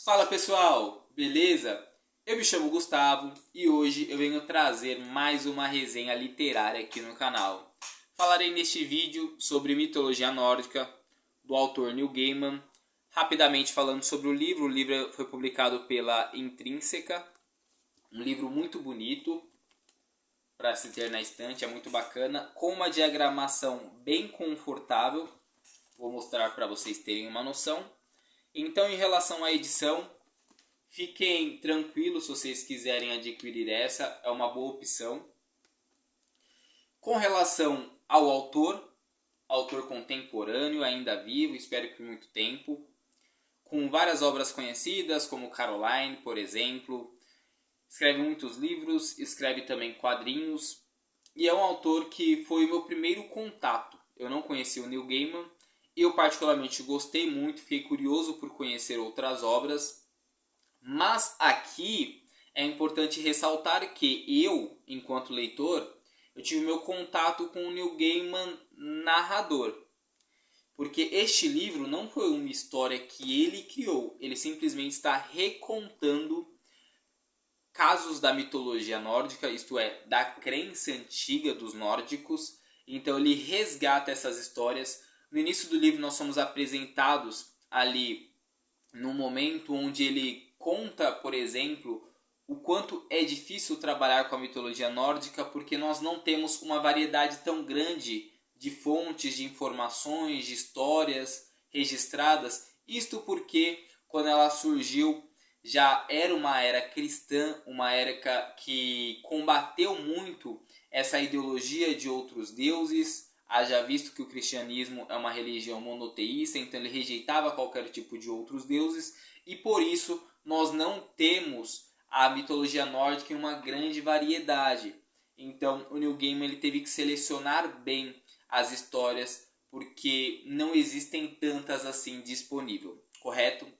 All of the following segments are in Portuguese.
Fala pessoal, beleza? Eu me chamo Gustavo e hoje eu venho trazer mais uma resenha literária aqui no canal. Falarei neste vídeo sobre mitologia nórdica do autor Neil Gaiman. Rapidamente falando sobre o livro foi publicado pela Intrínseca, um livro muito bonito para se ter na estante, é muito bacana, com uma diagramação bem confortável. Vou mostrar para vocês terem uma noção. Então, em relação à edição, fiquem tranquilos se vocês quiserem adquirir essa, é uma boa opção. Com relação ao autor contemporâneo, ainda vivo, espero que por muito tempo, com várias obras conhecidas, como Caroline, por exemplo. Escreve muitos livros, escreve também quadrinhos, e é um autor que foi o meu primeiro contato. Eu não conhecia o Neil Gaiman, eu particularmente gostei muito, fiquei curioso por conhecer outras obras, mas aqui é importante ressaltar que eu, enquanto leitor, eu tive meu contato com o Neil Gaiman narrador. Porque este livro não foi uma história que ele criou, ele simplesmente está recontando casos da mitologia nórdica, isto é, da crença antiga dos nórdicos. Então ele resgata essas histórias. No início do livro nós somos apresentados ali no momento onde ele conta, por exemplo, o quanto é difícil trabalhar com a mitologia nórdica, porque nós não temos uma variedade tão grande de fontes, de informações, de histórias registradas. Isto porque quando ela surgiu já era uma era cristã, uma era que combateu muito essa ideologia de outros deuses, haja visto que o cristianismo é uma religião monoteísta, então ele rejeitava qualquer tipo de outros deuses, e por isso nós não temos a mitologia nórdica em uma grande variedade. Então o Neil Gaiman ele teve que selecionar bem as histórias, porque não existem tantas assim disponível, correto?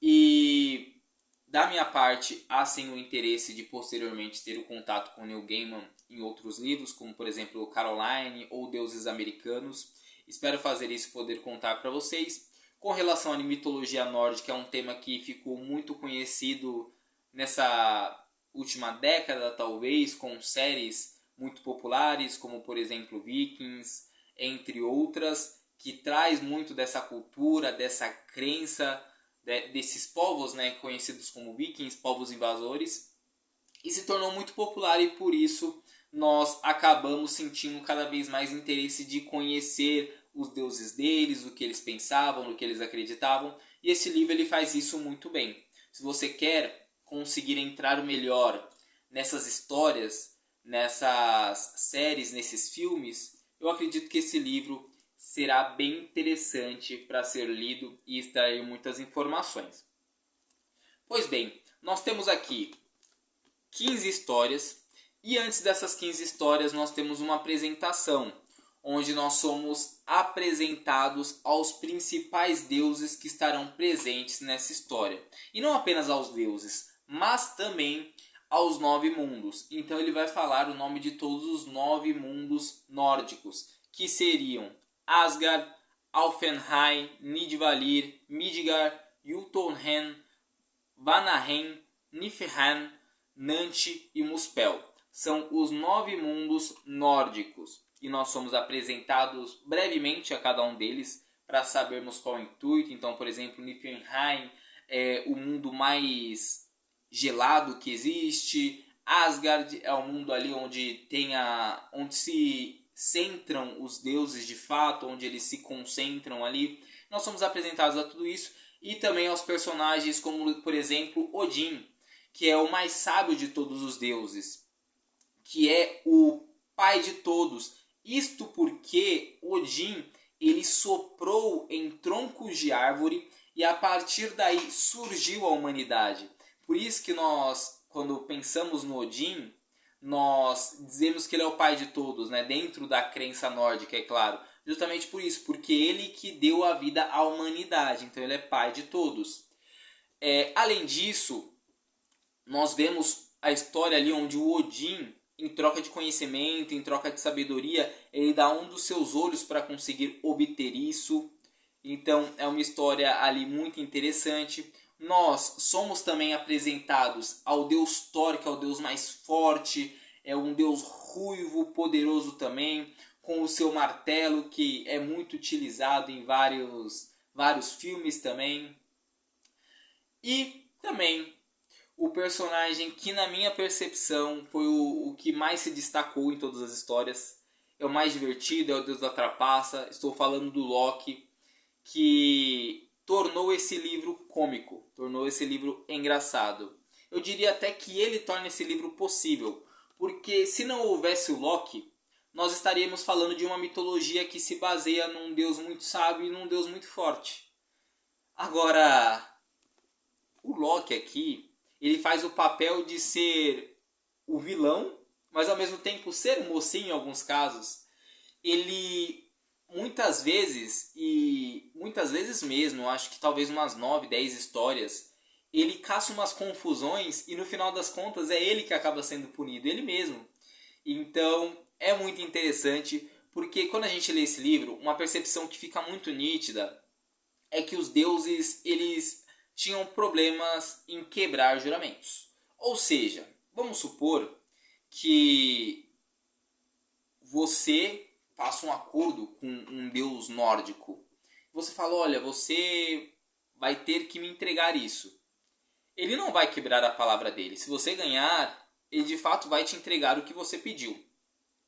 E da minha parte, há sim o interesse de posteriormente ter o contato com Neil Gaiman em outros livros, como por exemplo Caroline ou Deuses Americanos. Espero fazer isso e poder contar para vocês. Com relação à mitologia nórdica, é um tema que ficou muito conhecido nessa última década, talvez, com séries muito populares, como por exemplo Vikings, entre outras, que traz muito dessa cultura, dessa crença, desses povos, né, conhecidos como vikings, povos invasores, e se tornou muito popular, e por isso nós acabamos sentindo cada vez mais interesse de conhecer os deuses deles, o que eles pensavam, no que eles acreditavam, e esse livro ele faz isso muito bem. Se você quer conseguir entrar melhor nessas histórias, nessas séries, nesses filmes, eu acredito que esse livro será bem interessante para ser lido e extrair muitas informações. Pois bem, nós temos aqui 15 histórias, e antes dessas 15 histórias nós temos uma apresentação, onde nós somos apresentados aos principais deuses que estarão presentes nessa história. E não apenas aos deuses, mas também aos 9 mundos. Então ele vai falar o nome de todos os 9 mundos nórdicos, que seriam Asgard, Alfenheim, Nidvalir, Midgard, Jotunheim, Vanaheim, Niflheim, Nanti e Muspel. São os 9 mundos nórdicos e nós somos apresentados brevemente a cada um deles para sabermos qual é o intuito. Então, por exemplo, Niflheim é o mundo mais gelado que existe. Asgard é o mundo ali onde se centram os deuses de fato, onde eles se concentram ali. Nós somos apresentados a tudo isso e também aos personagens como, por exemplo, Odin, que é o mais sábio de todos os deuses, que é o pai de todos. Isto porque Odin ele soprou em troncos de árvore e a partir daí surgiu a humanidade. Por isso que nós, quando pensamos no Odin, nós dizemos que ele é o pai de todos, né? Dentro da crença nórdica, é claro. Justamente por isso, porque ele que deu a vida à humanidade. Então ele é pai de todos. Além disso, nós vemos a história ali onde o Odin, em troca de conhecimento, em troca de sabedoria, ele dá um dos seus olhos para conseguir obter isso. Então é uma história ali muito interessante. nós somos também apresentados ao Deus Thor, que é o Deus mais forte, é um Deus ruivo, poderoso também, com o seu martelo, que é muito utilizado em vários filmes também. E também o personagem que, na minha percepção, foi o que mais se destacou em todas as histórias, é o mais divertido, é o Deus da trapaça. Estou falando do Loki, que tornou esse livro cômico, tornou esse livro engraçado. Eu diria até que ele torna esse livro possível, porque se não houvesse o Loki, nós estaríamos falando de uma mitologia que se baseia num Deus muito sábio e num Deus muito forte. Agora, o Loki aqui, ele faz o papel de ser o vilão, mas ao mesmo tempo ser o mocinho em alguns casos. Ele muitas vezes, e muitas vezes mesmo, acho que talvez umas 9, 10 histórias, ele caça umas confusões e no final das contas é ele que acaba sendo punido, ele mesmo. Então é muito interessante, porque quando a gente lê esse livro, uma percepção que fica muito nítida é que os deuses, eles tinham problemas em quebrar juramentos. Ou seja, vamos supor que você faça um acordo com um deus nórdico. Você fala, olha, você vai ter que me entregar isso. Ele não vai quebrar a palavra dele. Se você ganhar, ele de fato vai te entregar o que você pediu.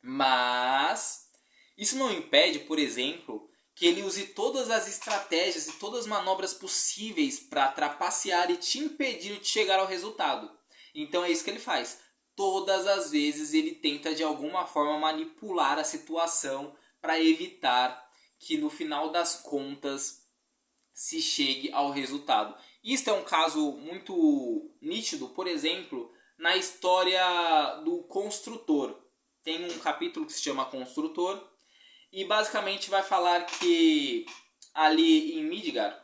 Mas isso não impede, por exemplo, que ele use todas as estratégias e todas as manobras possíveis para trapacear e te impedir de chegar ao resultado. Então é isso que ele faz. Todas as vezes ele tenta de alguma forma manipular a situação para evitar que no final das contas se chegue ao resultado. Isto é um caso muito nítido, por exemplo, na história do Construtor. Tem um capítulo que se chama Construtor e basicamente vai falar que ali em Midgard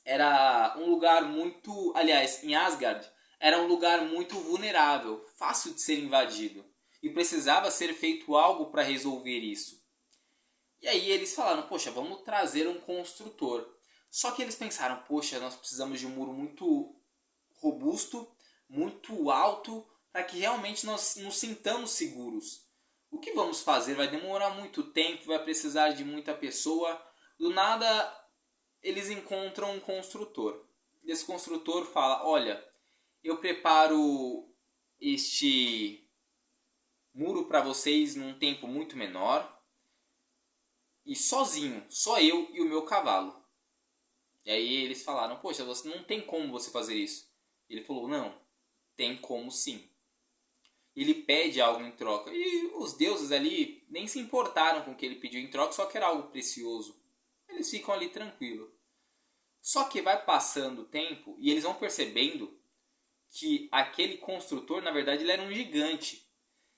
era um lugar muito... Aliás, em Asgard era um lugar muito vulnerável, fácil de ser invadido. E precisava ser feito algo para resolver isso. E aí eles falaram, poxa, vamos trazer um construtor. Só que eles pensaram, poxa, nós precisamos de um muro muito robusto, muito alto, para que realmente nós nos sintamos seguros. O que vamos fazer? Vai demorar muito tempo, vai precisar de muita pessoa. Do nada, eles encontram um construtor. Esse construtor fala, olha, eu preparo este muro para vocês num tempo muito menor e sozinho, só eu e o meu cavalo. E aí eles falaram, poxa, você não tem como você fazer isso. Ele falou, não, tem como sim. Ele pede algo em troca. E os deuses ali nem se importaram com o que ele pediu em troca, só que era algo precioso. Eles ficam ali tranquilos. Só que vai passando o tempo e eles vão percebendo que aquele construtor, na verdade, ele era um gigante.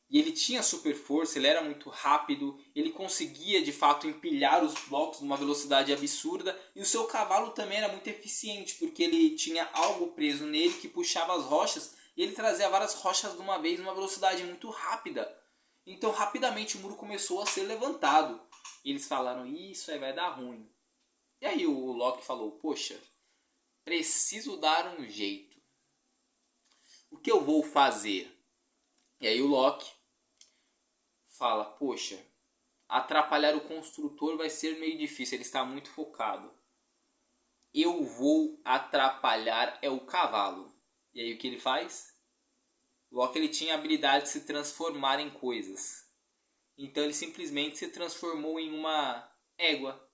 E ele tinha super força, ele era muito rápido, ele conseguia de fato empilhar os blocos numa velocidade absurda. E o seu cavalo também era muito eficiente, porque ele tinha algo preso nele que puxava as rochas. E ele trazia várias rochas de uma vez numa velocidade muito rápida. Então rapidamente o muro começou a ser levantado. E eles falaram, isso aí vai dar ruim. E aí o Loki falou, poxa, preciso dar um jeito. O que eu vou fazer? E aí o Loki fala, poxa, atrapalhar o construtor vai ser meio difícil, ele está muito focado. Eu vou atrapalhar o cavalo. E aí o que ele faz? O Loki, ele tinha a habilidade de se transformar em coisas. Então ele simplesmente se transformou em uma égua.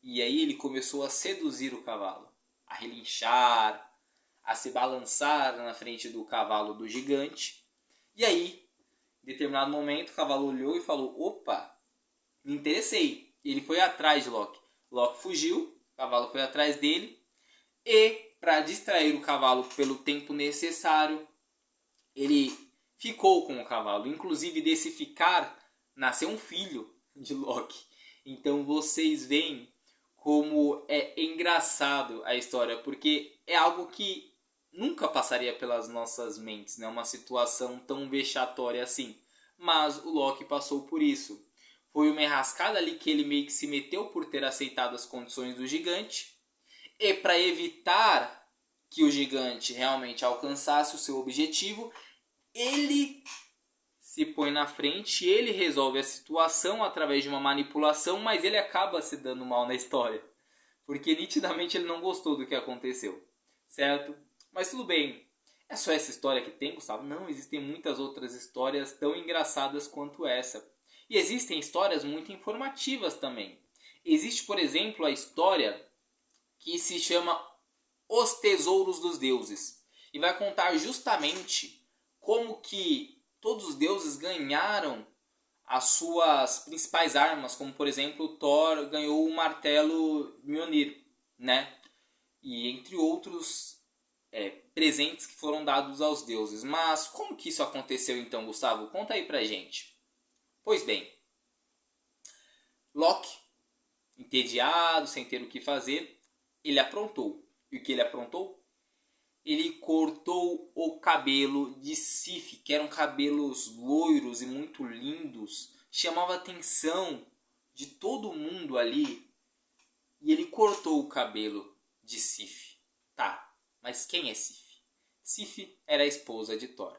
E aí ele começou a seduzir o cavalo, a relinchar, a se balançar na frente do cavalo do gigante. E aí, em determinado momento, o cavalo olhou e falou, opa, me interessei. Ele foi atrás de Loki. Loki fugiu, o cavalo foi atrás dele. E, para distrair o cavalo pelo tempo necessário, ele ficou com o cavalo. Inclusive, desse ficar, nasceu um filho de Loki. Então, vocês veem como é engraçado a história, porque é algo que nunca passaria pelas nossas mentes, né? Uma situação tão vexatória assim. Mas o Loki passou por isso. Foi uma enrascada ali que ele meio que se meteu por ter aceitado as condições do gigante. E para evitar que o gigante realmente alcançasse o seu objetivo, ele se põe na frente, ele resolve a situação através de uma manipulação, mas ele acaba se dando mal na história. Porque nitidamente ele não gostou do que aconteceu, certo? Mas tudo bem. É só essa história que tem, Gustavo? Não, existem muitas outras histórias tão engraçadas quanto essa. E existem histórias muito informativas também. Existe, por exemplo, a história que se chama Os Tesouros dos Deuses. E vai contar justamente como que todos os deuses ganharam as suas principais armas, como por exemplo Thor ganhou o martelo Mjolnir, né? E entre outros presentes que foram dados aos deuses. Mas como que isso aconteceu então, Gustavo? Conta aí pra gente. Pois bem, Loki, entediado, sem ter o que fazer, ele aprontou. E o que ele aprontou? Ele cortou o cabelo de Sif, que eram cabelos loiros e muito lindos. Chamava a atenção de todo mundo ali. E ele cortou o cabelo de Sif. Tá, mas quem é Sif? Sif era a esposa de Thor.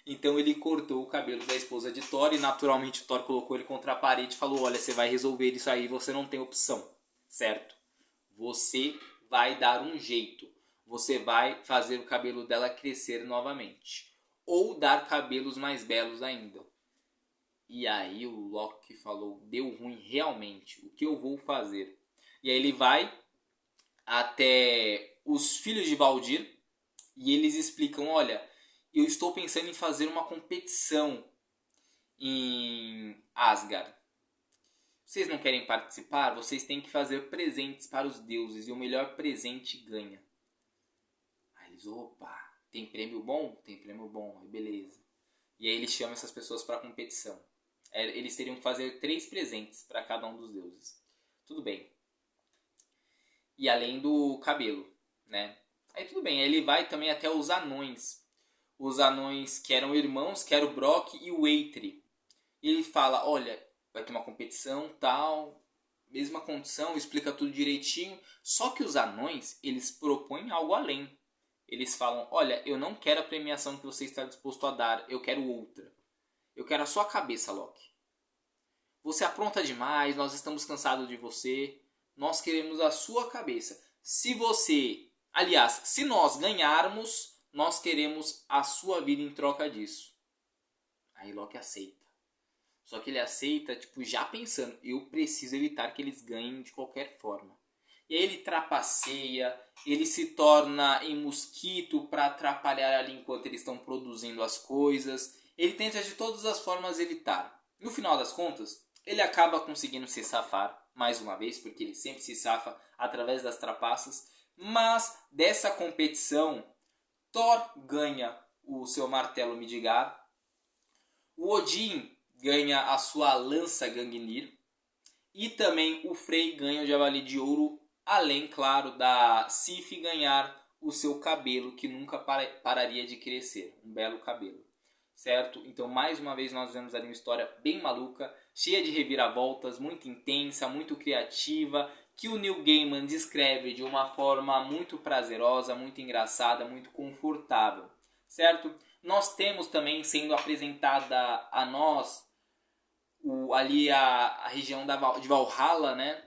Então ele cortou o cabelo da esposa de Thor e naturalmente Thor colocou ele contra a parede e falou: olha, você vai resolver isso aí, você não tem opção, certo? Você vai dar um jeito. Você vai fazer o cabelo dela crescer novamente. Ou dar cabelos mais belos ainda. E aí o Loki falou: deu ruim realmente, o que eu vou fazer? E aí ele vai até os filhos de Valdir e eles explicam: olha, eu estou pensando em fazer uma competição em Asgard. Vocês não querem participar? Vocês têm que fazer presentes para os deuses e o melhor presente ganha. Aí eles, opa, tem prêmio bom? Tem prêmio bom, aí beleza. E aí ele chama essas pessoas para a competição. Eles teriam que fazer 3 presentes para cada um dos deuses. Tudo bem. E além do cabelo, né? Aí tudo bem, aí ele vai também até os anões. Os anões que eram irmãos, que eram o Brock e o Eitri. E ele fala, olha, vai ter uma competição, tal, mesma condição, explica tudo direitinho. Só que os anões, eles propõem algo além. Eles falam, olha, eu não quero a premiação que você está disposto a dar, eu quero outra. Eu quero a sua cabeça, Loki. Você apronta demais, nós estamos cansados de você, nós queremos a sua cabeça. Se você, aliás, se nós ganharmos, nós queremos a sua vida em troca disso. Aí Loki aceita. Só que ele aceita, tipo, já pensando, eu preciso evitar que eles ganhem de qualquer forma. E aí ele trapaceia, ele se torna em mosquito para atrapalhar ali enquanto eles estão produzindo as coisas. Ele tenta de todas as formas evitar. No final das contas, ele acaba conseguindo se safar, mais uma vez, porque ele sempre se safa através das trapaças. Mas dessa competição, Thor ganha o seu martelo Midgard. O Odin ganha a sua lança Gungnir. E também o Frey ganha o Javali de Ouro, além, claro, da Sif ganhar o seu cabelo, que nunca pararia de crescer. Um belo cabelo, certo? Então, mais uma vez, nós vemos ali uma história bem maluca, cheia de reviravoltas, muito intensa, muito criativa, que o Neil Gaiman descreve de uma forma muito prazerosa, muito engraçada, muito confortável, certo? Nós temos também sendo apresentada a nós ali a região de Valhalla, né?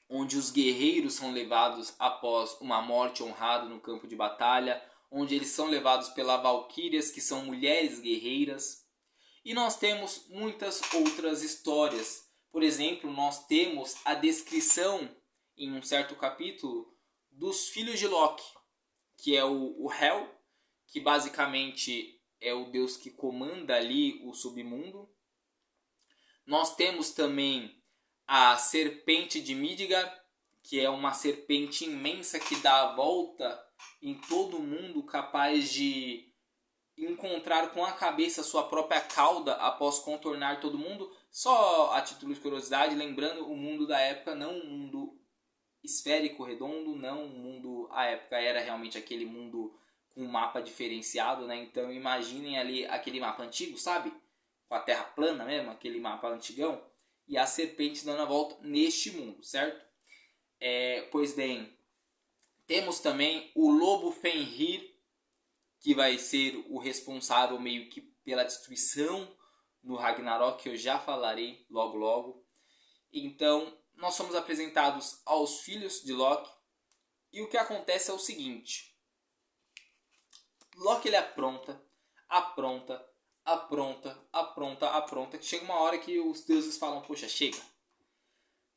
Onde os guerreiros são levados após uma morte honrada no campo de batalha, onde eles são levados pelas valquírias, que são mulheres guerreiras. E nós temos muitas outras histórias. Por exemplo, nós temos a descrição em um certo capítulo dos filhos de Loki, que é o Hel, que basicamente é o deus que comanda ali o submundo. Nós temos também a serpente de Midgard, que é uma serpente imensa que dá a volta em todo mundo, capaz de encontrar com a cabeça sua própria cauda após contornar todo mundo. Só a título de curiosidade, lembrando, o mundo da época não um mundo esférico, redondo, não um mundo... A época era realmente aquele mundo com um mapa diferenciado, né? Então imaginem ali aquele mapa antigo, sabe? Com a terra plana mesmo, aquele mapa antigão, e a serpente dando a volta neste mundo, certo? Pois bem, temos também o Lobo Fenrir, que vai ser o responsável meio que pela destruição no Ragnarok, que eu já falarei logo logo. Então, nós somos apresentados aos filhos de Loki, e o que acontece é o seguinte: Loki ele apronta, que chega uma hora que os deuses falam: poxa, chega,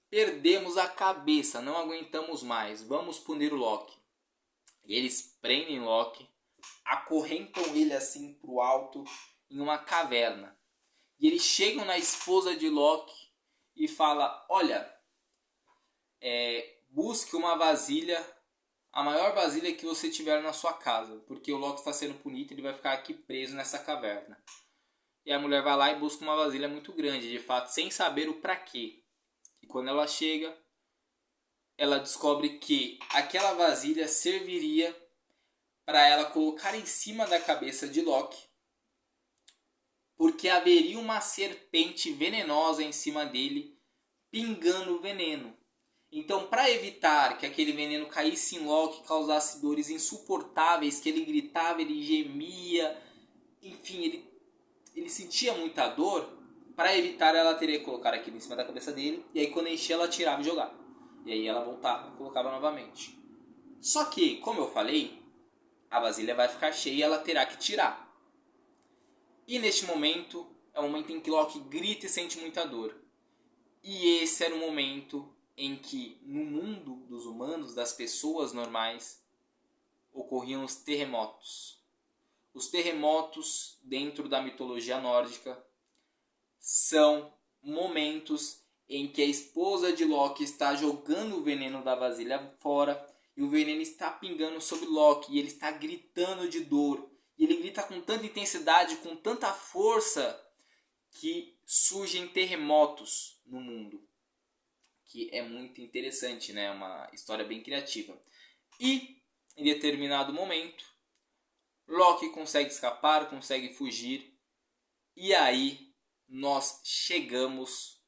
perdemos a cabeça, não aguentamos mais, vamos punir o Loki. E eles prendem Loki, acorrentam ele assim pro alto em uma caverna. E eles chegam na esposa de Loki e fala: olha, busque uma vasilha, a maior vasilha que você tiver na sua casa, porque o Loki está sendo punido e ele vai ficar aqui preso nessa caverna. E a mulher vai lá e busca uma vasilha muito grande, de fato, sem saber o pra quê. E quando ela chega, ela descobre que aquela vasilha serviria para ela colocar em cima da cabeça de Loki, porque haveria uma serpente venenosa em cima dele, pingando veneno. Então, para evitar que aquele veneno caísse em Loki, causasse dores insuportáveis, que ele gritava, ele gemia, enfim, ele sentia muita dor, para evitar, ela teria que colocar aquilo em cima da cabeça dele, e aí quando enchia, ela tirava e jogava. E aí ela voltava e colocava novamente. Só que, como eu falei, a vasilha vai ficar cheia e ela terá que tirar. E neste momento, é o momento em que Loki grita e sente muita dor. E esse era o momento em que, no mundo dos humanos, das pessoas normais, ocorriam os terremotos. Os terremotos, dentro da mitologia nórdica, são momentos em que a esposa de Loki está jogando o veneno da vasilha fora e o veneno está pingando sobre Loki e ele está gritando de dor. E ele grita com tanta intensidade, com tanta força, que surgem terremotos no mundo. Que é muito interessante, né? Uma história bem criativa. E, em determinado momento, Loki consegue escapar, consegue fugir. E aí, nós chegamos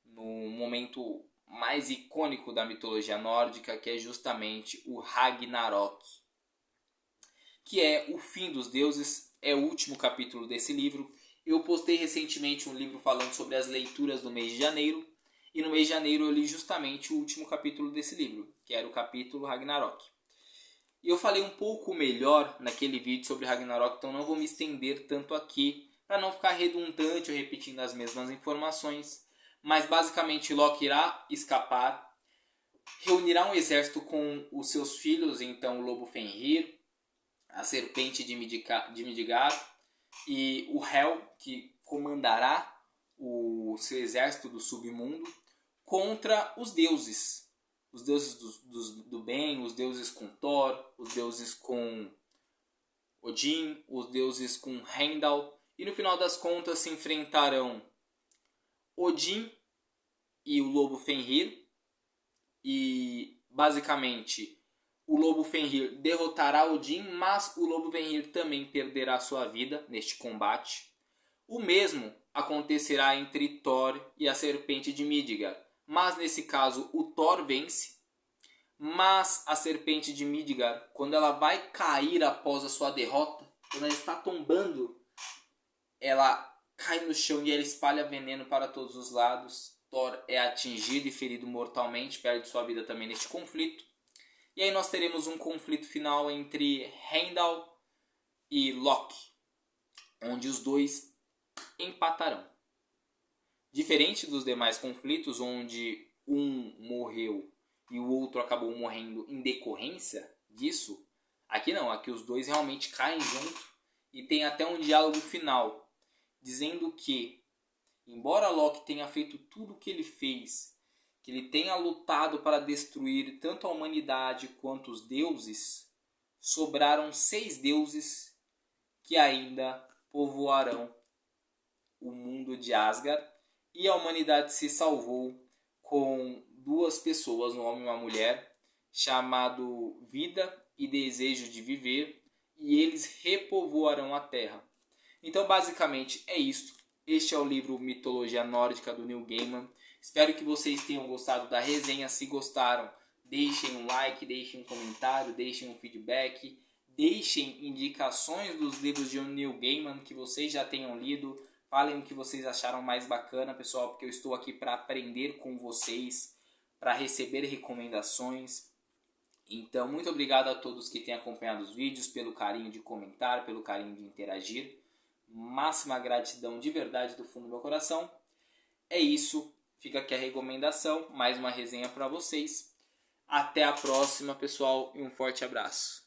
no momento mais icônico da mitologia nórdica, que é justamente o Ragnarok, que é o fim dos deuses, é o último capítulo desse livro. Eu postei recentemente um livro falando sobre as leituras do mês de janeiro, e no mês de janeiro eu li justamente o último capítulo desse livro, que era o capítulo Ragnarok. E eu falei um pouco melhor naquele vídeo sobre Ragnarok, então não vou me estender tanto aqui, para não ficar redundante ou repetindo as mesmas informações. Mas basicamente Loki irá escapar, reunirá um exército com os seus filhos, então o Lobo Fenrir, a serpente de Midgard e o Hel, que comandará o seu exército do submundo, contra os deuses do bem, os deuses com Thor, os deuses com Odin, os deuses com Heimdall, e no final das contas se enfrentarão Odin e o Lobo Fenrir, e basicamente o Lobo Fenrir derrotará Odin, mas o Lobo Fenrir também perderá sua vida neste combate. O mesmo acontecerá entre Thor e a serpente de Midgard, mas nesse caso o Thor vence, mas a serpente de Midgard, quando ela vai cair após a sua derrota, quando ela está tombando, ela cai no chão e ela espalha veneno para todos os lados. Thor é atingido e ferido mortalmente, perde sua vida também neste conflito. E aí nós teremos um conflito final entre Heimdall e Loki, onde os dois empatarão. Diferente dos demais conflitos, onde um morreu e o outro acabou morrendo em decorrência disso, aqui não, aqui os dois realmente caem junto e tem até um diálogo final, dizendo que, embora Loki tenha feito tudo o que ele fez, que ele tenha lutado para destruir tanto a humanidade quanto os deuses, sobraram 6 deuses que ainda povoarão o mundo de Asgard, e a humanidade se salvou com 2 pessoas, um homem e uma mulher, chamado Vida e Desejo de Viver, e eles repovoarão a Terra. Então basicamente é isto. Este é o livro Mitologia Nórdica do Neil Gaiman. Espero que vocês tenham gostado da resenha. Se gostaram, deixem um like, deixem um comentário, deixem um feedback, deixem indicações dos livros de Neil Gaiman que vocês já tenham lido. Falem o que vocês acharam mais bacana, pessoal, porque eu estou aqui para aprender com vocês, para receber recomendações. Então, muito obrigado a todos que têm acompanhado os vídeos, pelo carinho de comentar, pelo carinho de interagir. Máxima gratidão de verdade do fundo do meu coração. É isso, fica aqui a recomendação, mais uma resenha para vocês. Até a próxima, pessoal, e um forte abraço.